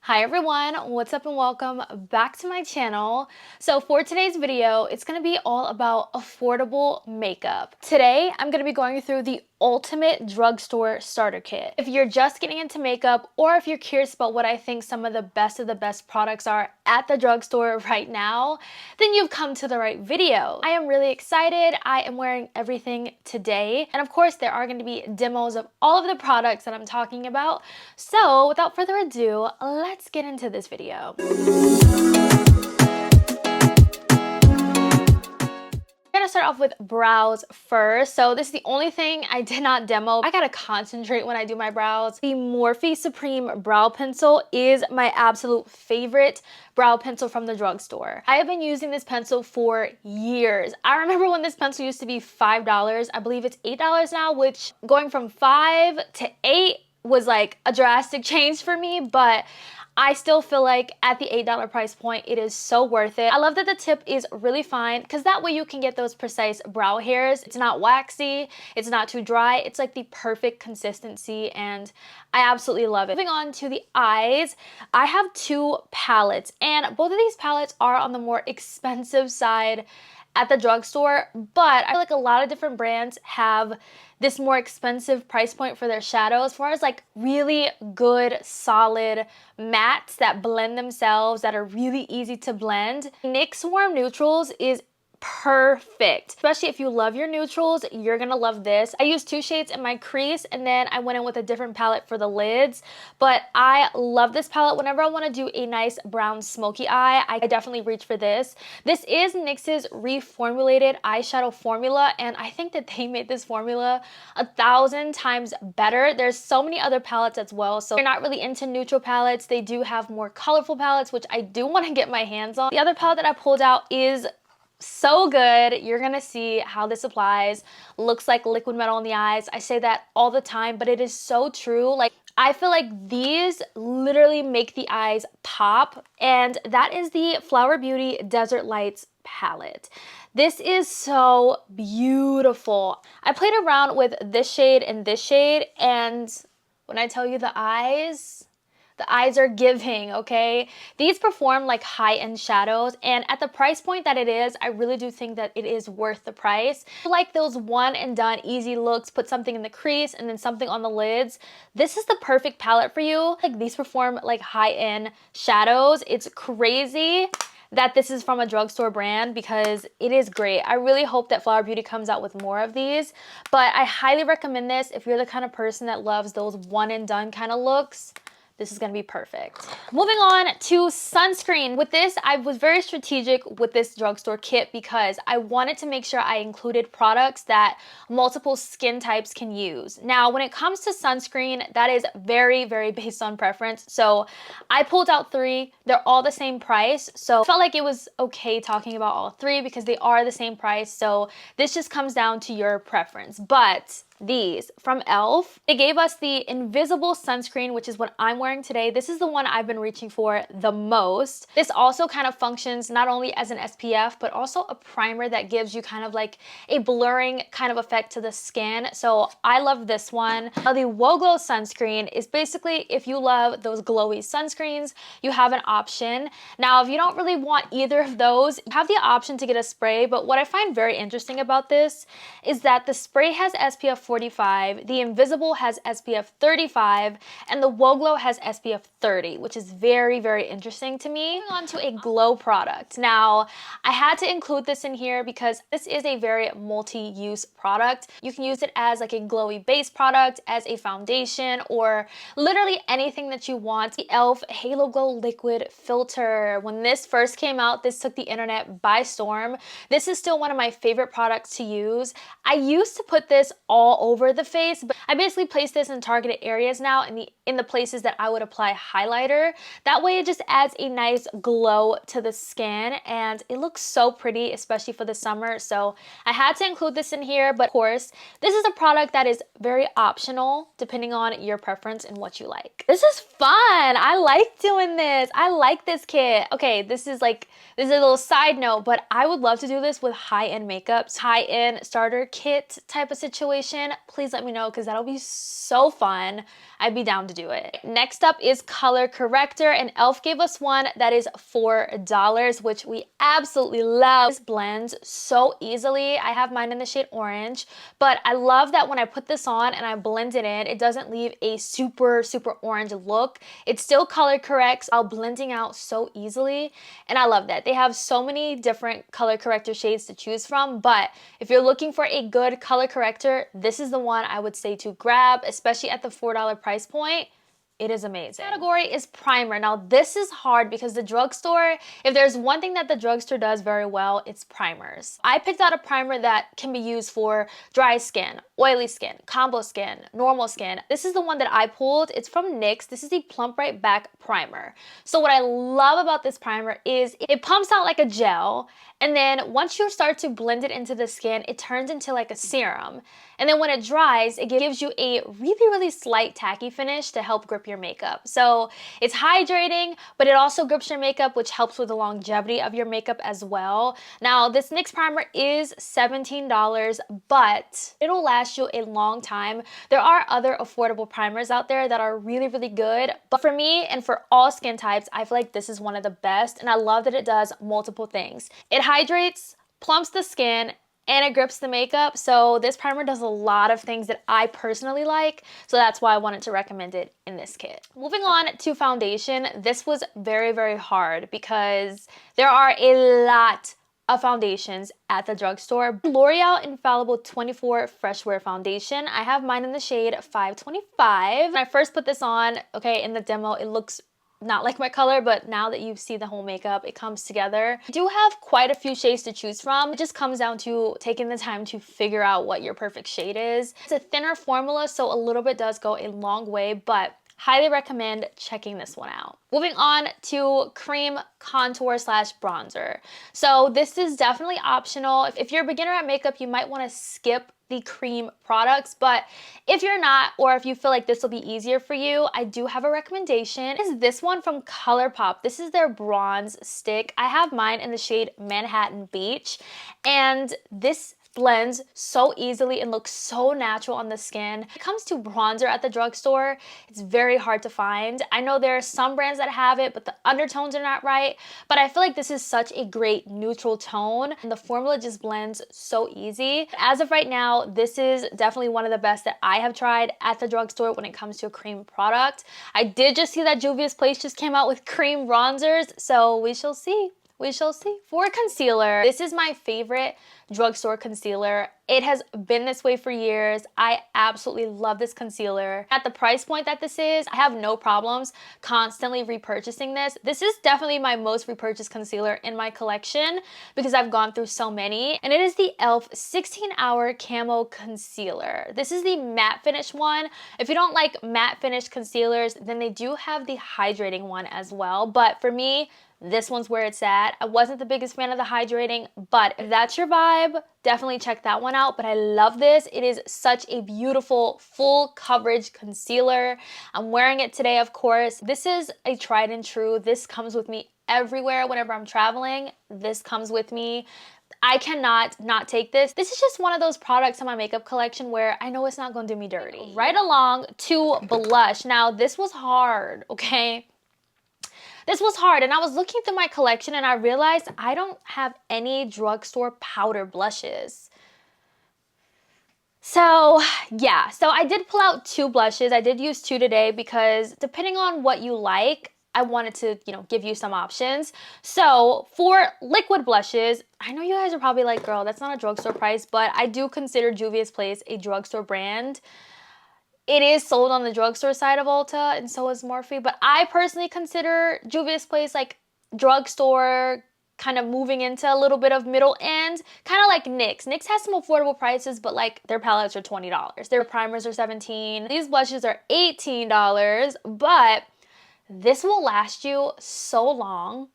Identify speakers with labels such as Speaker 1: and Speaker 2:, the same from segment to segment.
Speaker 1: Hi everyone, what's up and welcome back to my channel. So for today's video, it's going to be all about affordable makeup. Today, I'm going to be going through the ultimate drugstore starter kit. If you're just getting into makeup or if you're curious about what I think some of the best products are at the drugstore right now, then you've come to the right video. I am really excited. I am wearing everything today. And of course, there are going to be demos of all of the products that I'm talking about. So without further ado, let's get into this video. I'm gonna start off with brows first. So this is the only thing I did not demo. I gotta concentrate when I do my brows. The Morphe Supreme brow pencil is my absolute favorite brow pencil from the drugstore. I have been using this pencil for years. I remember when this pencil used to be $5. I believe it's $8 now, which going from 5 to 8 was like a drastic change for me, but I still feel like at the $8 price point, it is so worth it. I love that the tip is really fine because that way you can get those precise brow hairs. It's not waxy, it's not too dry. It's like the perfect consistency and I absolutely love it. Moving on to the eyes, I have two palettes and both of these palettes are on the more expensive side at the drugstore, but I feel like a lot of different brands have this more expensive price point for their shadows as far as like really good, solid mattes that blend themselves, that are really easy to blend. NYX Warm Neutrals is perfect, especially if you love your neutrals. You're gonna love this. I used two shades in my crease and then I went in with a different palette for the lids, but I love this palette. Whenever I want to do a nice brown smoky eye, I definitely reach for this. This is NYX's reformulated eyeshadow formula and I think that they made this formula 1,000 times better. There's so many other palettes as well, so if you're not really into neutral palettes, they do have more colorful palettes, which I do want to get my hands on. The other palette that I pulled out is so good. You're gonna see how this applies. Looks like liquid metal in the eyes. I say that all the time, but it is so true. Like, I feel like these literally make the eyes pop, and that is the Flower Beauty Desert Lights palette. This is so beautiful. I played around with this shade and this shade, and when I tell you the eyes are giving, okay? These perform like high-end shadows, and at the price point that it is, I really do think that it is worth the price. Like those one and done easy looks, put something in the crease and then something on the lids, this is the perfect palette for you. Like these perform like high-end shadows. It's crazy that this is from a drugstore brand because it is great. I really hope that Flower Beauty comes out with more of these, but I highly recommend this if you're the kind of person that loves those one and done kind of looks. This is gonna be perfect. Moving on to sunscreen. With this, I was very strategic with this drugstore kit because I wanted to make sure I included products that multiple skin types can use. Now, when it comes to sunscreen, that is very based on preference. So I pulled out three. They're all the same price. So I felt like it was okay talking about all three because they are the same price. So this just comes down to your preference. But these from e.l.f. They gave us the invisible sunscreen, which is what I'm wearing today. This is the one I've been reaching for the most. This also kind of functions not only as an SPF, but also a primer that gives you kind of like a blurring kind of effect to the skin. So I love this one. Now the Whoa Glow sunscreen is basically if you love those glowy sunscreens, you have an option. Now, if you don't really want either of those, you have the option to get a spray, but what I find very interesting about this is that the spray has SPF 45, the Invisible has SPF 35, and the Whoa Glow has SPF 30, which is very interesting to me. Moving on to a glow product. Now, I had to include this in here because this is a very multi-use product. You can use it as like a glowy base product, as a foundation, or literally anything that you want. The e.l.f. Halo Glow Liquid Filter. When this first came out, this took the internet by storm. This is still one of my favorite products to use. I used to put this all over the face, but I basically place this in targeted areas now in the places that I would apply highlighter. That way it just adds a nice glow to the skin and it looks so pretty, especially for the summer. So I had to include this in here, but of course, this is a product that is very optional depending on your preference and what you like. This is fun. I like doing this. I like this kit. Okay, this is a little side note, but I would love to do this with high-end makeups, high-end starter kit type of situation. Please let me know because that'll be so fun. I'd be down to do it. Next up is color corrector, and e.l.f. gave us one that is $4, which we absolutely love. This blends so easily. I have mine in the shade orange, but I love that when I put this on and I blend it in, it doesn't leave a super orange look. It still color corrects while blending out so easily, and I love that. They have so many different color corrector shades to choose from, but if you're looking for a good color corrector, this is the one I would say to grab, especially at the $4 price point. It is amazing. Category is primer. Now this is hard because the drugstore, if there's one thing that the drugstore does very well, it's primers. I picked out a primer that can be used for dry skin, oily skin, combo skin, normal skin. This is the one that I pulled. It's from NYX. This is the Plump Right Back primer. So what I love about this primer is it pumps out like a gel, and then once you start to blend it into the skin, it turns into like a serum. And then when it dries, it gives you a really slight tacky finish to help grip your makeup. So it's hydrating, but it also grips your makeup, which helps with the longevity of your makeup as well. Now, this NYX primer is $17, but it'll last you a long time. There are other affordable primers out there that are really good, but for me and for all skin types, I feel like this is one of the best, and I love that it does multiple things. It hydrates, plumps the skin, and it grips the makeup. So this primer does a lot of things that I personally like. So that's why I wanted to recommend it in this kit. Moving on to foundation, this was very hard because there are a lot of foundations at the drugstore. L'Oreal Infallible 24 Fresh Wear Foundation. I have mine in the shade 525. When I first put this on, okay, in the demo, it looks not like my color, but now that you see the whole makeup, it comes together. You do have quite a few shades to choose from. It just comes down to taking the time to figure out what your perfect shade is. It's a thinner formula, so a little bit does go a long way, but highly recommend checking this one out. Moving on to cream contour slash bronzer. So this is definitely optional. If you're a beginner at makeup, you might want to skip the cream products, but if you're not, or if you feel like this will be easier for you, I do have a recommendation. Is this one from ColourPop. This is their bronze stick. I have mine in the shade Manhattan Beach, and this blends so easily and looks so natural on the skin. When it comes to bronzer at the drugstore, it's very hard to find. I know there are some brands that have it, but the undertones are not right, but I feel like this is such a great neutral tone, and the formula just blends so easy. As of right now, this is definitely one of the best that I have tried at the drugstore when it comes to a cream product. I did just see that Juvia's Place just came out with cream bronzers, so we shall see. We shall see. For concealer, this is my favorite drugstore concealer. It has been this way for years. I absolutely love this concealer. At the price point that this is, I have no problems constantly repurchasing this. This is definitely my most repurchased concealer in my collection because I've gone through so many, and it is the e.l.f. 16-Hour Camo Concealer. This is the matte finish one. If you don't like matte finish concealers, then they do have the hydrating one as well, but for me, this one's where it's at. I wasn't the biggest fan of the hydrating, but if that's your vibe, definitely check that one out. But I love this. It is such a beautiful full coverage concealer. I'm wearing it today, of course. This is a tried and true. This comes with me everywhere whenever I'm traveling. This comes with me. I cannot not take this. This is just one of those products in my makeup collection where I know it's not going to do me dirty. Right along to blush. Now, this was hard, okay? This was hard, and I was looking through my collection and I realized I don't have any drugstore powder blushes. So yeah, so I did pull out 2 blushes. I did use 2 today because depending on what you like, I wanted to, give you some options. So for liquid blushes, I know you guys are probably like, girl, that's not a drugstore price, but I do consider Juvia's Place a drugstore brand. It is sold on the drugstore side of Ulta, and so is Morphe, but I personally consider Juvia's Place like drugstore, kind of moving into a little bit of middle end, kind of like NYX. NYX has some affordable prices, but like their palettes are $20. Their primers are $17. These blushes are $18, but this will last you so long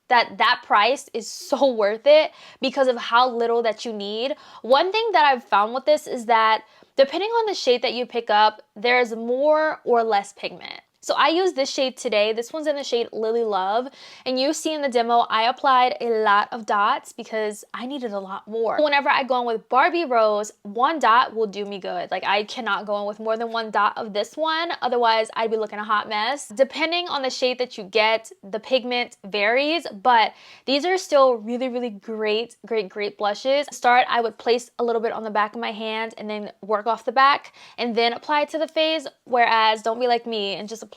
Speaker 1: that price is so worth it because of how little that you need. One thing that I've found with this is that depending on the shade that you pick up, there's more or less pigment. So I used this shade today. This one's in the shade Lily Love. And you see in the demo, I applied a lot of dots because I needed a lot more. Whenever I go in with Barbie Rose, 1 dot will do me good. Like, I cannot go in with more than 1 dot of this one. Otherwise, I'd be looking a hot mess. Depending on the shade that you get, the pigment varies, but these are still really, really great blushes. To start, I would place a little bit on the back of my hand and then work off the back and then apply it to the face. Whereas, don't be like me and just apply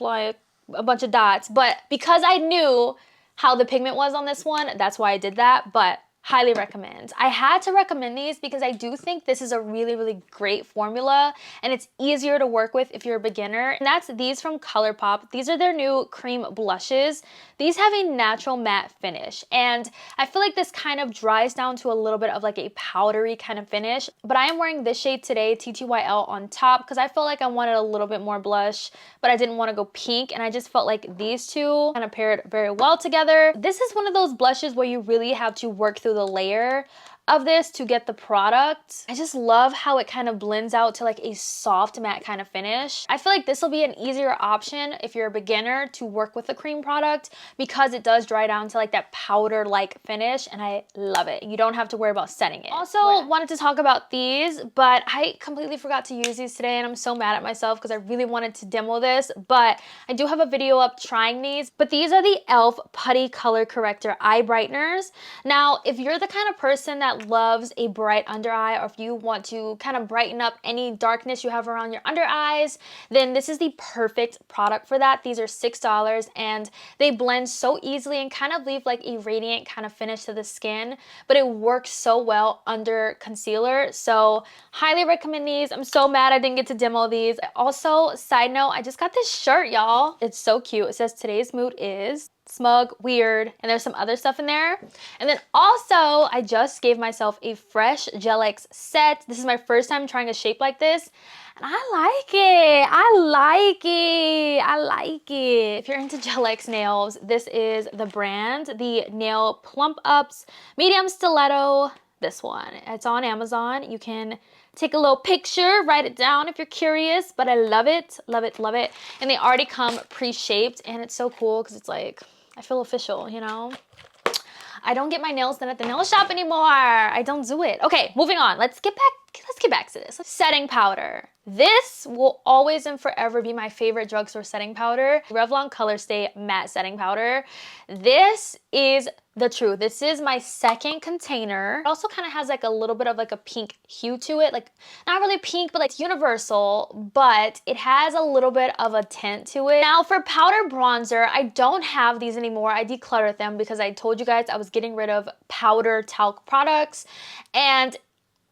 Speaker 1: a bunch of dots. But because I knew how the pigment was on this one, that's why I did that. But highly recommend. I had to recommend these because I do think this is a really, really great formula and it's easier to work with if you're a beginner. And that's these from ColourPop. These are their new cream blushes. These have a natural matte finish and I feel like this kind of dries down to a little bit of like a powdery kind of finish. But I am wearing this shade today, TTYL, on top because I felt like I wanted a little bit more blush, but I didn't want to go pink, and I just felt like these two kind of paired very well together. This is one of those blushes where you really have to work through the layer of this to get the product. I just love how it kind of blends out to like a soft matte kind of finish. I feel like this will be an easier option if you're a beginner to work with a cream product because it does dry down to like that powder-like finish, and I love it. You don't have to worry about setting it. Also wanted to talk about these, but I completely forgot to use these today and I'm so mad at myself because I really wanted to demo this, but I do have a video up trying these. But these are the e.l.f. Putty Color Corrector Eye Brighteners. Now, if you're the kind of person that loves a bright under eye, or if you want to kind of brighten up any darkness you have around your under eyes, then this is the perfect product for that. These are $6 and they blend so easily and kind of leave like a radiant kind of finish to the skin, but it works so well under concealer. So highly recommend these. I'm so mad I didn't get to demo these. Also, side note, I just got this shirt, y'all. It's so cute. It says today's mood is smug, weird, and there's some other stuff in there. And then also, I just gave myself a fresh Gel X set. This is my first time trying a shape like this, and I like it. I like it. I like it. If you're into Gel X nails, this is the brand, the Nail Plump Ups Medium Stiletto. This one. It's on Amazon. You can take a little picture, write it down if you're curious, but I love it, love it, love it. And they already come pre-shaped, and it's so cool because it's like, I feel official, you know? I don't get my nails done at the nail shop anymore. I don't do it. Okay, moving on. Let's get back to this. Setting powder. This will always and forever be my favorite drugstore setting powder. Revlon Color Stay Matte Setting Powder. This is the truth. This is my second container. It also kind of has like a little bit of like a pink hue to it. Like, not really pink, but like it's universal, but it has a little bit of a tint to it. Now for powder bronzer, I don't have these anymore. I decluttered them because I told you guys I was getting rid of powder talc products, and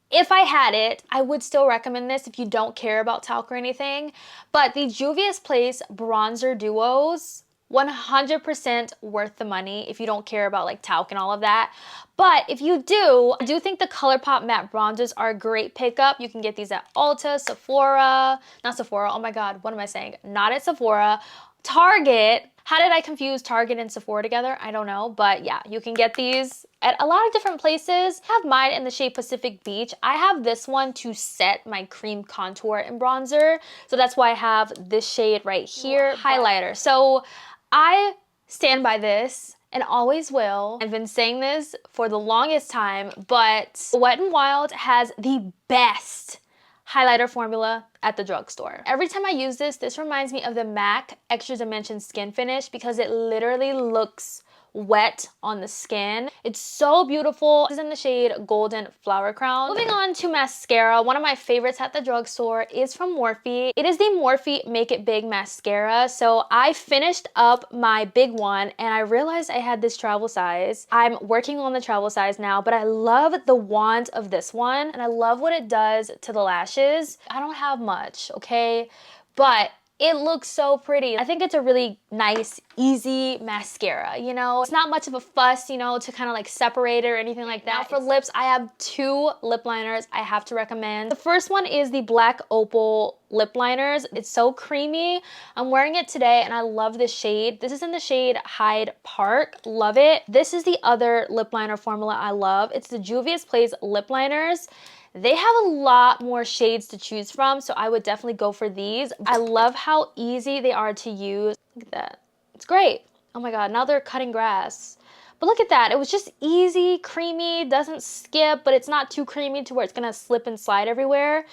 Speaker 1: if I had it, I would still recommend this if you don't care about talc or anything. But the Juvia's Place Bronzer Duos, 100% worth the money if you don't care about like talc and all of that. But if you do, I do think the ColourPop matte bronzers are a great pickup. You can get these at Ulta, Sephora, not Sephora, oh my god, what am I saying? Not at Sephora, Target. How did I confuse Target and Sephora together? I don't know, but yeah, you can get these at a lot of different places. I have mine in the shade Pacific Beach. I have this one to set my cream contour and bronzer, so that's why I have this shade right here. Highlighter. So I stand by this and always will. I've been saying this for the longest time, but Wet n Wild has the best highlighter formula at the drugstore. Every time I use this, this reminds me of the MAC Extra Dimension Skin Finish because it literally looks wet on the skin. It's so beautiful. This is in the shade Golden Flower Crown. Moving on to mascara. One of my favorites at the drugstore is from Morphe. It is the Morphe Make It Big mascara. So I finished up my big one and I realized I had this travel size. I'm working on the travel size now, but I love the wand of this one and I love what it does to the lashes. I don't have much, okay? But it looks so pretty. I think it's a really nice, easy mascara, you know? It's not much of a fuss, you know, to kind of like separate it or anything like that. Now for lips, I have 2 lip liners I have to recommend. The first one is the Black Opal lip liners. It's so creamy. I'm wearing it today and I love this shade. This is in the shade Hyde Park. Love it. This is the other lip liner formula I love. It's the Juvia's Place lip liners. They have a lot more shades to choose from, so I would definitely go for these. I love how easy they are to use. Look at that. It's great. Oh my god, now they're cutting grass. But look at that. It was just easy, creamy, doesn't skip, but it's not too creamy to where it's gonna slip and slide everywhere.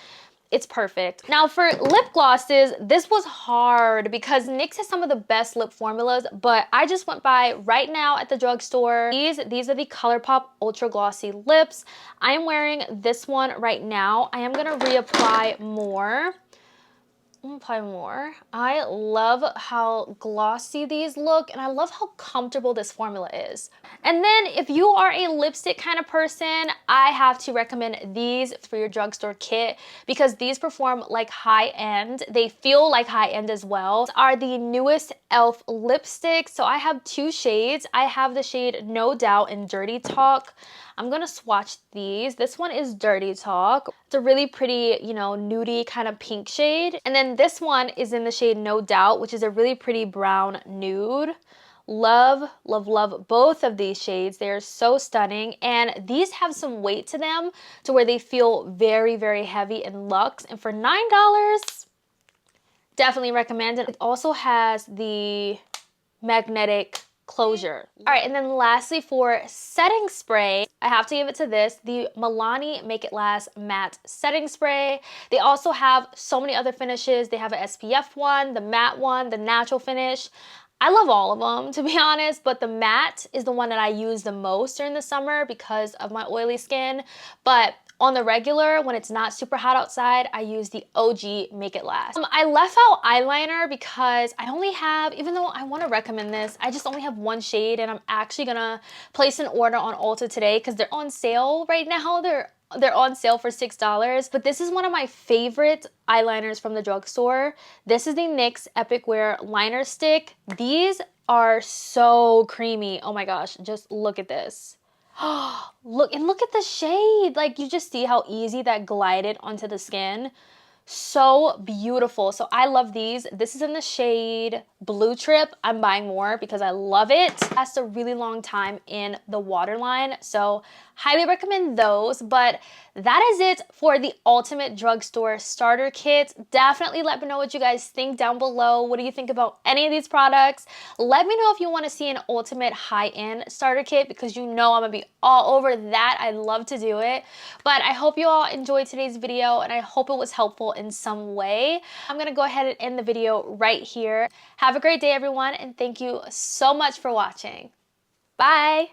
Speaker 1: It's perfect. Now for lip glosses, this was hard because NYX has some of the best lip formulas, but I just went by right now at the drugstore. These are the ColourPop Ultra Glossy Lips. I am wearing this one right now. I am gonna reapply more. Apply more. I love how glossy these look, and I love how comfortable this formula is. And then if you are a lipstick kind of person, I have to recommend these for your drugstore kit because these perform like high-end. They feel like high-end as well. These are the newest e.l.f. lipsticks. So I have two shades. I have the shade No Doubt and Dirty Talk. I'm gonna swatch these. This one is Dirty Talk. It's a really pretty, you know, nudie kind of pink shade. And then this one is in the shade No Doubt, which is a really pretty brown nude. Love, love, love both of these shades. They are so stunning. And these have some weight to them to where they feel very, very heavy and luxe. And for $9, definitely recommend it. It also has the magnetic closure. All right, and then lastly for setting spray, I have to give it to this, the Milani Make It Last Matte Setting Spray. They also have so many other finishes. They have an SPF one, the matte one, the natural finish. I love all of them, to be honest, but the matte is the one that I use the most during the summer because of my oily skin. But on the regular, when it's not super hot outside, I use the OG Make It Last. I left out eyeliner because I only have, even though I want to recommend this, I just only have one shade, and I'm actually gonna place an order on Ulta today because they're on sale right now. They're on sale for $6, but this is one of my favorite eyeliners from the drugstore. This is the NYX Epic Wear Liner Stick. These are so creamy. Oh my gosh, just look at this. Look at the shade. Like, you just see how easy that glided onto the skin. So beautiful. So I love these. This is in the shade Blue Trip. I'm buying more because I love it. It lasts a really long time in the waterline, so highly recommend those. But that is it for the Ultimate Drugstore Starter Kit. Definitely let me know what you guys think down below. What do you think about any of these products? Let me know if you want to see an Ultimate high-end starter kit because you know I'm gonna be all over that. I love to do it. But I hope you all enjoyed today's video, and I hope it was helpful in some way. I'm gonna go ahead and end the video right here. Have a great day, everyone, and thank you so much for watching. Bye!